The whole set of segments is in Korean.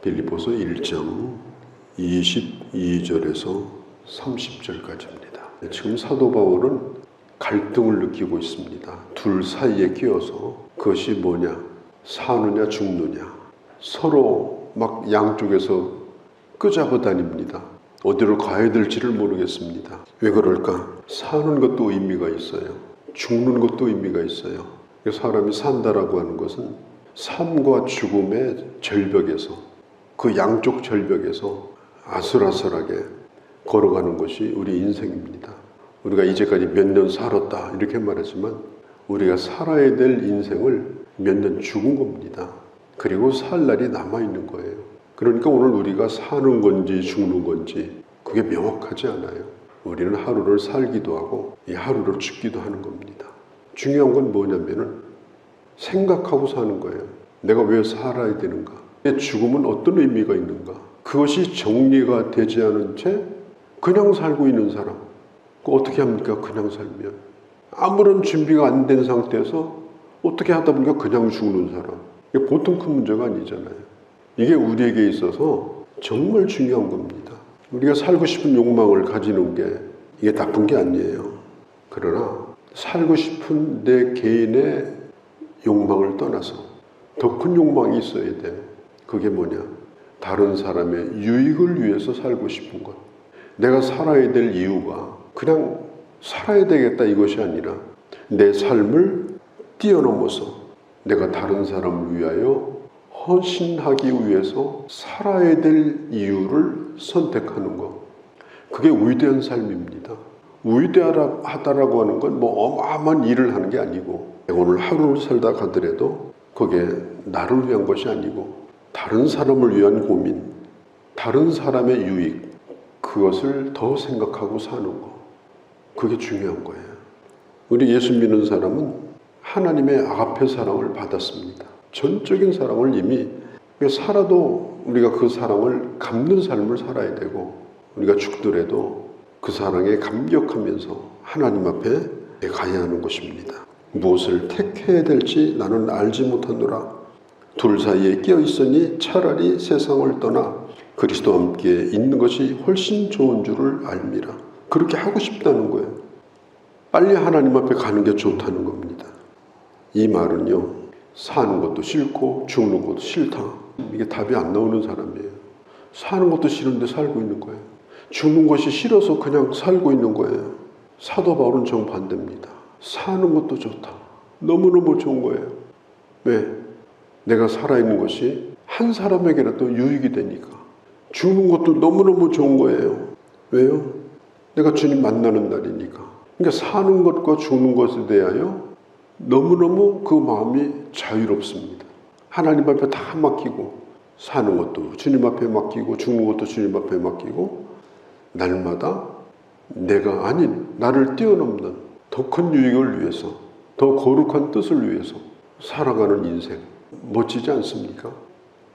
빌립보서 1장 22절에서 30절까지입니다. 지금 사도 바울은 갈등을 느끼고 있습니다. 둘 사이에 끼어서 그것이 뭐냐? 사느냐 죽느냐. 서로 막 양쪽에서 끄잡아 다닙니다. 어디로 가야 될지를 모르겠습니다. 왜 그럴까? 사는 것도 의미가 있어요. 죽는 것도 의미가 있어요. 사람이 산다라고 하는 것은 삶과 죽음의 절벽에서, 그 양쪽 절벽에서 아슬아슬하게 걸어가는 것이 우리 인생입니다. 우리가 이제까지 몇 년 살았다 이렇게 말하지만 우리가 살아야 될 인생을 몇 년 죽은 겁니다. 그리고 살 날이 남아있는 거예요. 그러니까 오늘 우리가 사는 건지 죽는 건지 그게 명확하지 않아요. 우리는 하루를 살기도 하고 이 하루를 죽기도 하는 겁니다. 중요한 건 뭐냐면은 생각하고 사는 거예요. 내가 왜 살아야 되는가? 내 죽음은 어떤 의미가 있는가? 그것이 정리가 되지 않은 채 그냥 살고 있는 사람, 어떻게 합니까? 그냥 살면 아무런 준비가 안 된 상태에서 어떻게 하다 보니까 그냥 죽는 사람, 이게 보통 큰 문제가 아니잖아요. 이게 우리에게 있어서 정말 중요한 겁니다. 우리가 살고 싶은 욕망을 가지는 게 이게 나쁜 게 아니에요. 그러나 살고 싶은 내 개인의 욕망을 떠나서 더 큰 욕망이 있어야 돼. 그게 뭐냐? 다른 사람의 유익을 위해서 살고 싶은 것. 내가 살아야 될 이유가 그냥 살아야 되겠다 이것이 아니라 내 삶을 뛰어넘어서 내가 다른 사람을 위하여 헌신하기 위해서 살아야 될 이유를 선택하는 것. 그게 위대한 삶입니다. 위대하다라고 하는 건 뭐 어마어마한 일을 하는 게 아니고 오늘 하루를 살다 가더라도 그게 나를 위한 것이 아니고 다른 사람을 위한 고민, 다른 사람의 유익, 그것을 더 생각하고 사는 것. 그게 중요한 거예요. 우리 예수 믿는 사람은 하나님의 아가페 사랑을 받았습니다. 전적인 사랑을 이미 살아도 우리가 그 사랑을 갚는 삶을 살아야 되고 우리가 죽더라도 그 사랑에 감격하면서 하나님 앞에 가야 하는 것입니다. 무엇을 택해야 될지 나는 알지 못하노라. 둘 사이에 끼어 있으니 차라리 세상을 떠나 그리스도와 함께 있는 것이 훨씬 좋은 줄을 알미라. 그렇게 하고 싶다는 거예요. 빨리 하나님 앞에 가는 게 좋다는 겁니다. 이 말은요, 사는 것도 싫고 죽는 것도 싫다. 이게 답이 안 나오는 사람이에요. 사는 것도 싫은데 살고 있는 거예요. 죽는 것이 싫어서 그냥 살고 있는 거예요. 사도 바울은 정반대입니다. 사는 것도 좋다. 너무너무 좋은 거예요. 왜? 내가 살아있는 것이 한 사람에게라도 유익이 되니까. 죽는 것도 너무너무 좋은 거예요. 왜요? 내가 주님 만나는 날이니까. 그러니까 사는 것과 죽는 것에 대하여 너무너무 그 마음이 자유롭습니다. 하나님 앞에 다 맡기고 사는 것도 주님 앞에 맡기고 죽는 것도 주님 앞에 맡기고 날마다 내가 아닌 나를 뛰어넘는 더 큰 유익을 위해서 더 거룩한 뜻을 위해서 살아가는 인생 멋지지 않습니까?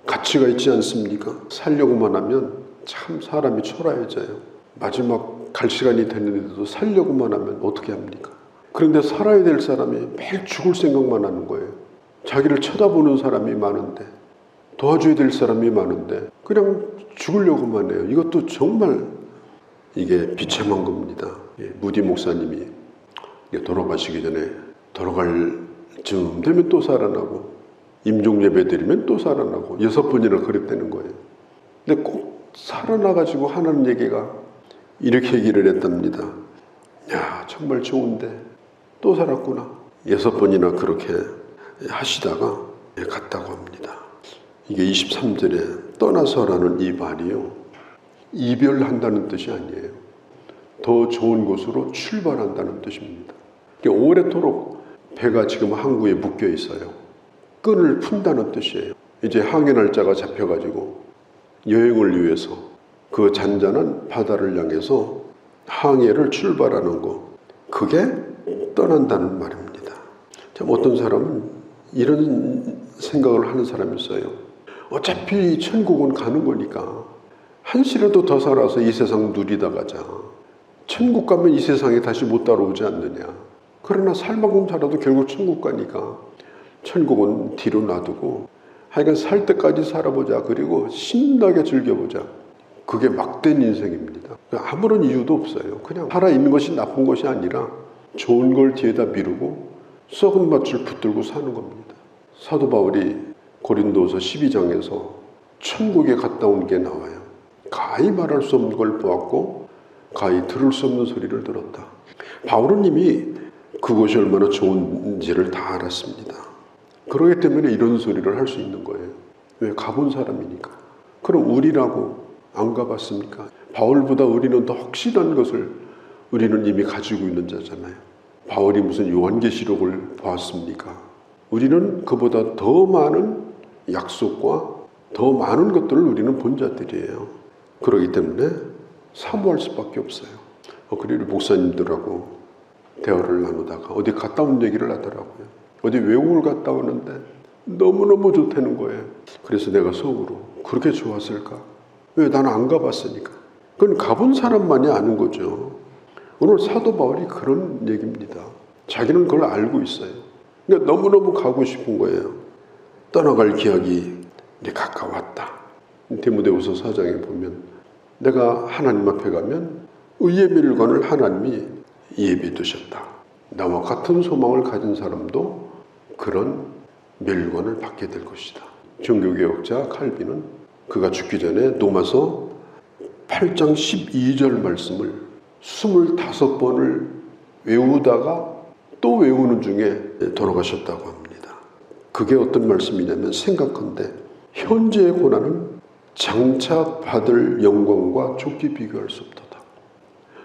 가치가 있지 않습니까? 살려고만 하면 참 사람이 초라해져요. 마지막 갈 시간이 됐는데도 살려고만 하면 어떻게 합니까? 그런데 살아야 될 사람이 매일 죽을 생각만 하는 거예요. 자기를 쳐다보는 사람이 많은데 도와줘야 될 사람이 많은데 그냥 죽으려고만 해요. 이것도 정말 이게 비참한 겁니다. 무디 목사님이 돌아가시기 전에 돌아갈 즈음 되면 또 살아나고 임종 예배 드리면 또 살아나고 6번이나 그랬다는 거예요. 근데 꼭 살아나가지고 하는 얘기가 이렇게 얘기를 했답니다. 야, 정말 좋은데 또 살았구나. 6번이나 그렇게 하시다가 갔다고 합니다. 이게 23절에 떠나서라는 이 말이요, 이별한다는 뜻이 아니에요. 더 좋은 곳으로 출발한다는 뜻입니다. 오래도록 배가 지금 항구에 묶여 있어요. 끈을 푼다는 뜻이에요. 이제 항해 날짜가 잡혀가지고 여행을 위해서 그 잔잔한 바다를 향해서 항해를 출발하는 거, 그게 떠난다는 말입니다. 참 어떤 사람은 이런 생각을 하는 사람이 있어요. 어차피 천국은 가는 거니까 한시라도 더 살아서 이 세상 누리다 가자. 천국 가면 이 세상에 다시 못 따라오지 않느냐. 그러나 살만큼 살아도 결국 천국 가니까 천국은 뒤로 놔두고 하여간 살 때까지 살아보자. 그리고 신나게 즐겨보자. 그게 막된 인생입니다. 아무런 이유도 없어요. 그냥 살아있는 것이 나쁜 것이 아니라 좋은 걸 뒤에다 미루고 썩은 밭을 붙들고 사는 겁니다. 사도 바울이 고린도서 12장에서 천국에 갔다 온 게 나와요. 가히 말할 수 없는 걸 보았고 가히 들을 수 없는 소리를 들었다. 바울은 이미 그것이 얼마나 좋은지를 다 알았습니다. 그렇기 때문에 이런 소리를 할 수 있는 거예요. 왜? 가본 사람이니까. 그럼 우리라고 안 가봤습니까? 바울보다 우리는 더 확실한 것을 우리는 이미 가지고 있는 자잖아요. 바울이 무슨 요한계시록을 보았습니까? 우리는 그보다 더 많은 약속과 더 많은 것들을 우리는 본 자들이에요. 그렇기 때문에 사모할 수밖에 없어요. 그리고 목사님들하고 대화를 나누다가 어디 갔다 온 얘기를 하더라고요. 어디 외국을 갔다 오는데 너무너무 좋다는 거예요. 그래서 내가 속으로 그렇게 좋았을까? 왜? 나는 안 가봤으니까. 그건 가본 사람만이 아는 거죠. 오늘 사도 바울이 그런 얘기입니다. 자기는 그걸 알고 있어요. 그러니까 너무너무 가고 싶은 거예요. 떠나갈 기약이 이제 가까웠다. 디모데후서 4장에 보면 내가 하나님 앞에 가면 의의 멸관을 하나님이 예비해 두셨다. 나와 같은 소망을 가진 사람도 그런 멸관을 받게 될 것이다. 종교개혁자 칼빈은 그가 죽기 전에 로마서 8장 12절 말씀을 25번을 외우다가 또 외우는 중에 돌아가셨다고 합니다. 그게 어떤 말씀이냐면 생각한데 현재의 고난은 장차 받을 영광과 좋게 비교할 수 없다.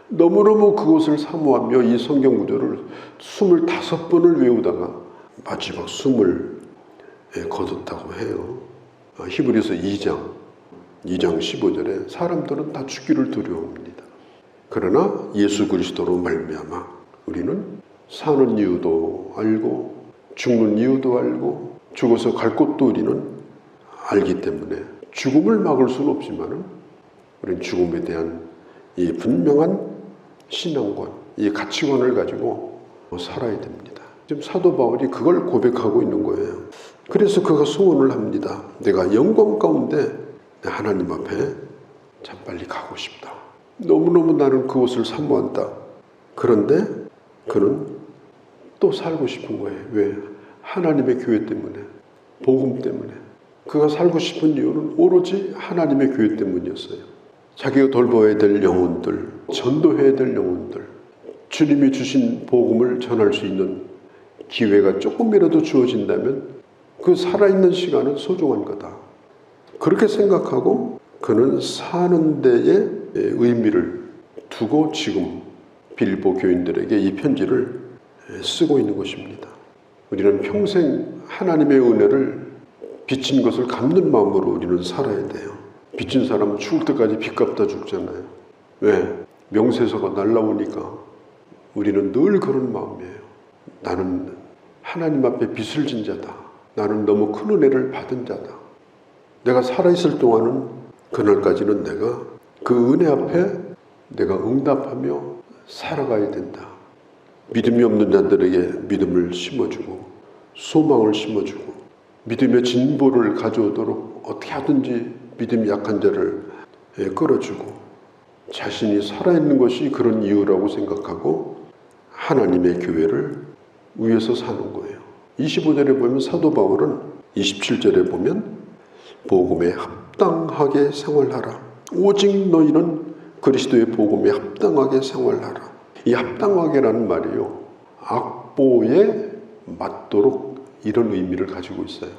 너무너무 그것을 사모하며 이 성경 구절을 25번을 외우다가 마지막 숨을 거뒀다고 해요. 히브리서 2장 15절에 사람들은 다 죽기를 두려워합니다. 그러나 예수 그리스도로 말미암아 우리는 사는 이유도 알고 죽는 이유도 알고 죽어서 갈 곳도 우리는 알기 때문에 죽음을 막을 수는 없지만 우리는 죽음에 대한 이 분명한 신앙관, 이 가치관을 가지고 살아야 됩니다. 지금 사도 바울이 그걸 고백하고 있는 거예요. 그래서 그가 소원을 합니다. 내가 영광 가운데 하나님 앞에 참 빨리 가고 싶다. 너무너무 나는 그곳을 사모한다. 그런데 그는 또 살고 싶은 거예요. 왜? 하나님의 교회 때문에, 복음 때문에. 그가 살고 싶은 이유는 오로지 하나님의 교회 때문이었어요. 자기가 돌봐야 될 영혼들, 전도해야 될 영혼들, 주님이 주신 복음을 전할 수 있는 기회가 조금이라도 주어진다면 그 살아있는 시간은 소중한 거다. 그렇게 생각하고 그는 사는 데에 의미를 두고 지금 빌립보 교인들에게 이 편지를 쓰고 있는 것입니다. 우리는 평생 하나님의 은혜를 빚진 것을 갚는 마음으로 우리는 살아야 돼요. 빚진 사람은 죽을 때까지 빚 갚다 죽잖아요. 왜? 명세서가 날라오니까 우리는 늘 그런 마음이에요. 나는 하나님 앞에 빚을 진 자다. 나는 너무 큰 은혜를 받은 자다. 내가 살아있을 동안은 그날까지는 내가 그 은혜 앞에 내가 응답하며 살아가야 된다. 믿음이 없는 자들에게 믿음을 심어주고 소망을 심어주고 믿음의 진보를 가져오도록 어떻게 하든지 믿음이 약한 자를 끌어주고 자신이 살아있는 것이 그런 이유라고 생각하고 하나님의 교회를 위해서 사는 거예요. 25절에 보면 사도 바울은 27절에 보면 복음에 합당하게 생활하라. 오직 너희는 그리스도의 복음에 합당하게 생활하라. 이 합당하게라는 말이요. 악보에 맞도록 이런 의미를 가지고 있어요.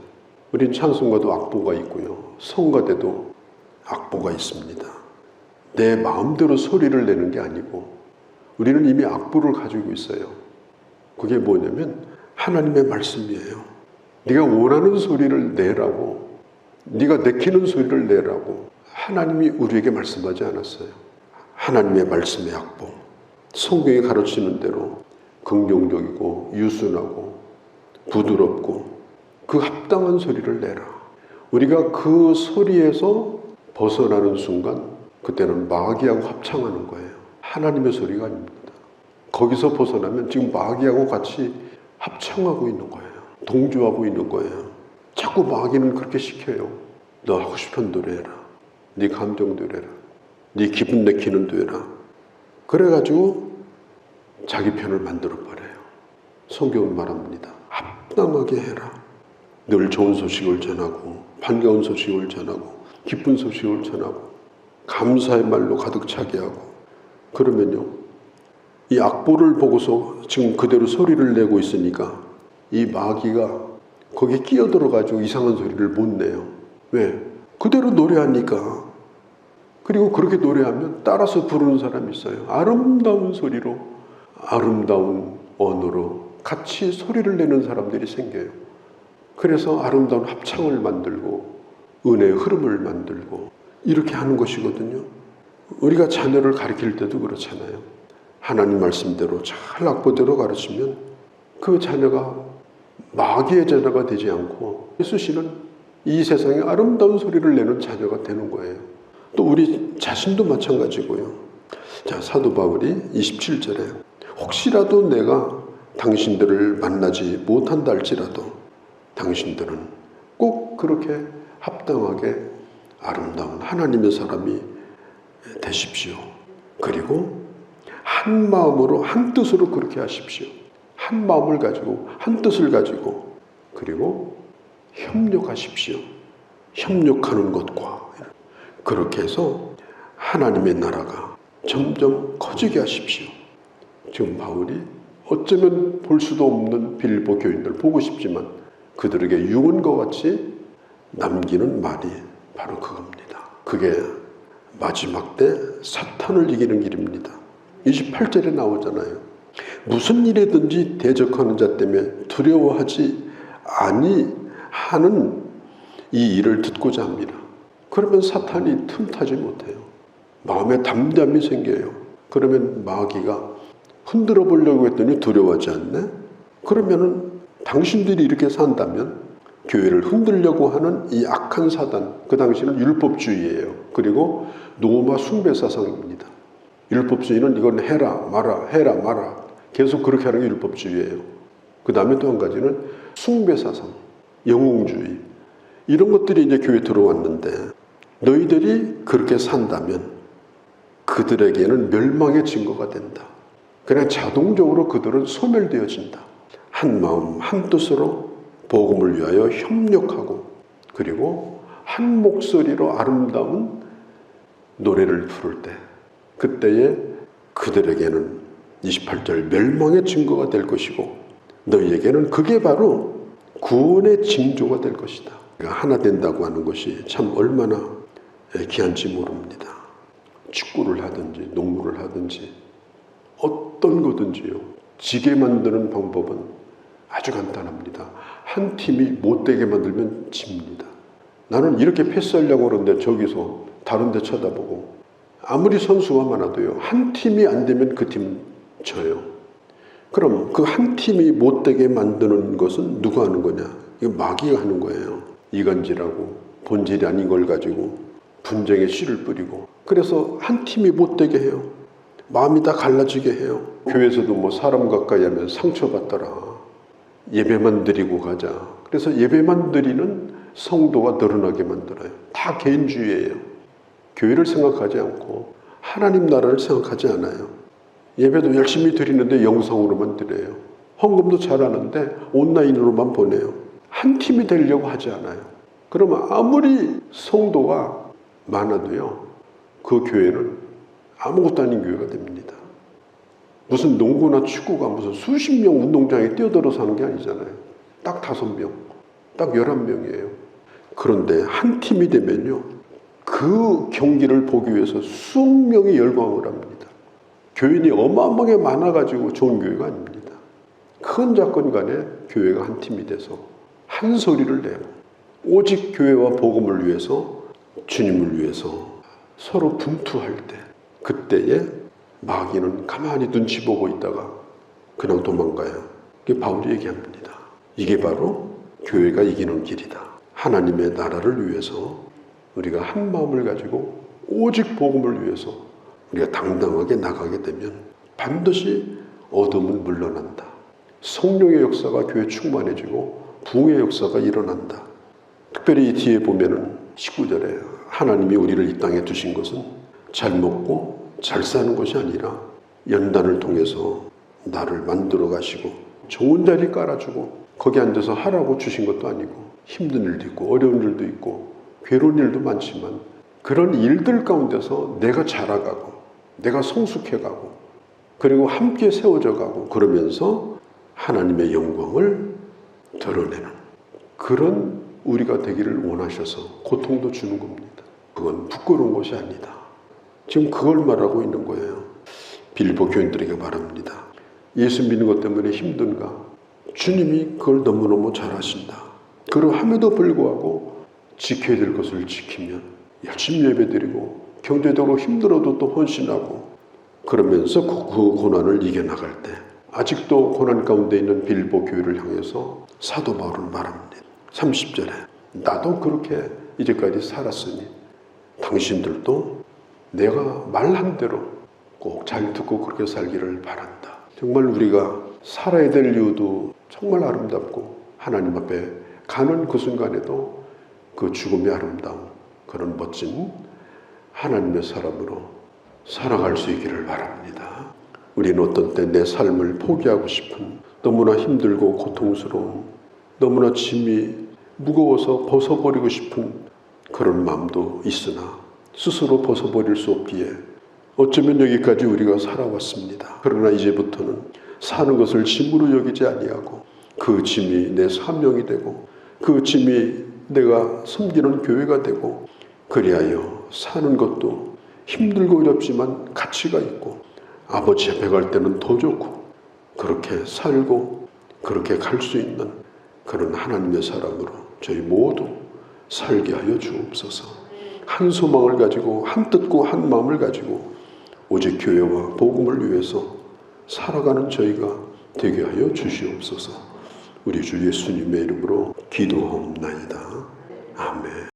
우린 찬송가도 악보가 있고요. 성가대도 악보가 있습니다. 내 마음대로 소리를 내는 게 아니고 우리는 이미 악보를 가지고 있어요. 그게 뭐냐면 하나님의 말씀이에요. 네가 원하는 소리를 내라고, 네가 내키는 소리를 내라고 하나님이 우리에게 말씀하지 않았어요. 하나님의 말씀의 악보, 성경이 가르치는 대로 긍정적이고 유순하고 부드럽고 그 합당한 소리를 내라. 우리가 그 소리에서 벗어나는 순간 그때는 마귀하고 합창하는 거예요. 하나님의 소리가 아닙니다. 거기서 벗어나면 지금 마귀하고 같이 합창하고 있는 거예요. 동조하고 있는 거예요. 자꾸 마귀는 그렇게 시켜요. 너 하고 싶은 노래 해라. 네 감정대로 해라. 네 기분 내키는 대로 해라. 그래가지고 자기 편을 만들어버려요. 성경은 말합니다. 합당하게 해라. 늘 좋은 소식을 전하고 반가운 소식을 전하고 기쁜 소식을 전하고 감사의 말로 가득 차게 하고 그러면요. 이 악보를 보고서 지금 그대로 소리를 내고 있으니까 이 마귀가 거기에 끼어들어가지고 이상한 소리를 못 내요. 왜? 그대로 노래하니까. 그리고 그렇게 노래하면 따라서 부르는 사람이 있어요. 아름다운 소리로 아름다운 언어로 같이 소리를 내는 사람들이 생겨요. 그래서 아름다운 합창을 만들고 은혜의 흐름을 만들고 이렇게 하는 것이거든요. 우리가 자녀를 가르칠 때도 그렇잖아요. 하나님 말씀대로 잘 악보대로 가르치면 그 자녀가 마귀의 자녀가 되지 않고 예수씨는 이 세상에 아름다운 소리를 내는 자녀가 되는 거예요. 또 우리 자신도 마찬가지고요. 자, 사도 바울이 27절에 혹시라도 내가 당신들을 만나지 못한다 할지라도 당신들은 꼭 그렇게 합당하게 아름다운 하나님의 사람이 되십시오. 그리고 한 마음으로 한 뜻으로 그렇게 하십시오. 한 마음을 가지고 한 뜻을 가지고 그리고 협력하십시오. 협력하는 것과 그렇게 해서 하나님의 나라가 점점 커지게 하십시오. 지금 바울이 어쩌면 볼 수도 없는 빌립보 교인들 보고 싶지만 그들에게 유언과 같이 남기는 말이 바로 그겁니다. 그게 마지막 때 사탄을 이기는 길입니다. 28절에 나오잖아요. 무슨 일에든지 대적하는 자 때문에 두려워하지 아니하는 이 일을 듣고자 합니다. 그러면 사탄이 틈타지 못해요. 마음에 담담이 생겨요. 그러면 마귀가 흔들어 보려고 했더니 두려워하지 않네? 그러면은 당신들이 이렇게 산다면 교회를 흔들려고 하는 이 악한 사단, 그 당시는 율법주의예요. 그리고 노마 숭배사상입니다. 율법주의는 이건 해라 마라 해라 마라 계속 그렇게 하는 게 율법주의예요. 그 다음에 또 한 가지는 숭배사상, 영웅주의 이런 것들이 이제 교회에 들어왔는데 너희들이 그렇게 산다면 그들에게는 멸망의 증거가 된다. 그냥 자동적으로 그들은 소멸되어진다. 한 마음 한 뜻으로 복음을 위하여 협력하고 그리고 한 목소리로 아름다운 노래를 부를 때 그때에 그들에게는 28절 멸망의 증거가 될 것이고 너희에게는 그게 바로 구원의 징조가 될 것이다. 그러니까 하나 된다고 하는 것이 참 얼마나 귀한지 모릅니다. 축구를 하든지 농구를 하든지 어떤 거든지요. 지게 만드는 방법은 아주 간단합니다. 한 팀이 못되게 만들면 집니다. 나는 이렇게 패스하려고 그러는데 저기서 다른 데 쳐다보고 아무리 선수가 많아도요. 한 팀이 안 되면 그 팀 져요. 그럼 그 한 팀이 못되게 만드는 것은 누가 하는 거냐? 이거 마귀가 하는 거예요. 이간질하고 본질이 아닌 걸 가지고 분쟁의 씨를 뿌리고 그래서 한 팀이 못되게 해요. 마음이 다 갈라지게 해요. 교회에서도 뭐 사람 가까이 하면 상처받더라. 예배만 드리고 가자. 그래서 예배만 드리는 성도가 늘어나게 만들어요. 다 개인주의예요. 교회를 생각하지 않고 하나님 나라를 생각하지 않아요. 예배도 열심히 드리는데 영상으로만 드려요. 헌금도 잘하는데 온라인으로만 보내요. 한 팀이 되려고 하지 않아요. 그러면 아무리 성도가 많아도요. 그 교회는 아무것도 아닌 교회가 됩니다. 무슨 농구나 축구가 무슨 수십 명 운동장에 뛰어들어서 하는 게 아니잖아요. 딱 5명, 딱 11명이에요. 그런데 한 팀이 되면요. 그 경기를 보기 위해서 수억 명이 열광을 합니다. 교인이 어마어마하게 많아가지고 좋은 교회가 아닙니다. 큰 사건 간에 교회가 한 팀이 돼서 한 소리를 내고 오직 교회와 복음을 위해서 주님을 위해서 서로 분투할 때 그때에 마귀는 가만히 눈치 보고 있다가 그냥 도망가요. 이게 바울이 얘기합니다. 이게 바로 교회가 이기는 길이다. 하나님의 나라를 위해서 우리가 한 마음을 가지고 오직 복음을 위해서 우리가 당당하게 나가게 되면 반드시 어둠은 물러난다. 성령의 역사가 교회에 충만해지고 부흥의 역사가 일어난다. 특별히 이 뒤에 보면은 19절에 하나님이 우리를 이 땅에 두신 것은 잘 먹고 잘 사는 것이 아니라 연단을 통해서 나를 만들어 가시고 좋은 자리 깔아주고 거기 앉아서 하라고 주신 것도 아니고 힘든 일도 있고 어려운 일도 있고 괴로운 일도 많지만 그런 일들 가운데서 내가 자라가고 내가 성숙해가고 그리고 함께 세워져 가고 그러면서 하나님의 영광을 드러내는 그런 우리가 되기를 원하셔서 고통도 주는 겁니다. 그건 부끄러운 것이 아니다. 지금 그걸 말하고 있는 거예요. 빌보 교인들에게 말합니다. 예수 믿는 것 때문에 힘든가? 주님이 그걸 너무너무 잘하신다. 그러함에도 불구하고 지켜야 될 것을 지키면 열심히 예배드리고 경제적으로 힘들어도 또 헌신하고 그러면서 그 고난을 이겨나갈 때 아직도 고난 가운데 있는 빌보 교회를 향해서 사도 바울은 말합니다. 30절에 나도 그렇게 이제까지 살았으니 당신들도 내가 말한 대로 꼭 잘 듣고 그렇게 살기를 바란다. 정말 우리가 살아야 될 이유도 정말 아름답고 하나님 앞에 가는 그 순간에도 그 죽음이 아름다운 그런 멋진 하나님의 사람으로 살아갈 수 있기를 바랍니다. 우리는 어떤 때 내 삶을 포기하고 싶은 너무나 힘들고 고통스러운 너무나 짐이 무거워서 벗어버리고 싶은 그런 마음도 있으나 스스로 벗어버릴 수 없기에 어쩌면 여기까지 우리가 살아왔습니다. 그러나 이제부터는 사는 것을 짐으로 여기지 아니하고 그 짐이 내 사명이 되고 그 짐이 내가 섬기는 교회가 되고 그리하여 사는 것도 힘들고 어렵지만 가치가 있고 아버지 앞에 갈 때는 더 좋고 그렇게 살고 그렇게 갈 수 있는 그런 하나님의 사람으로 저희 모두 살게 하여 주옵소서. 한 소망을 가지고 한 뜻과 한 마음을 가지고 오직 교회와 복음을 위해서 살아가는 저희가 되게 하여 주시옵소서. 우리 주 예수님의 이름으로 기도하옵나이다. 아멘.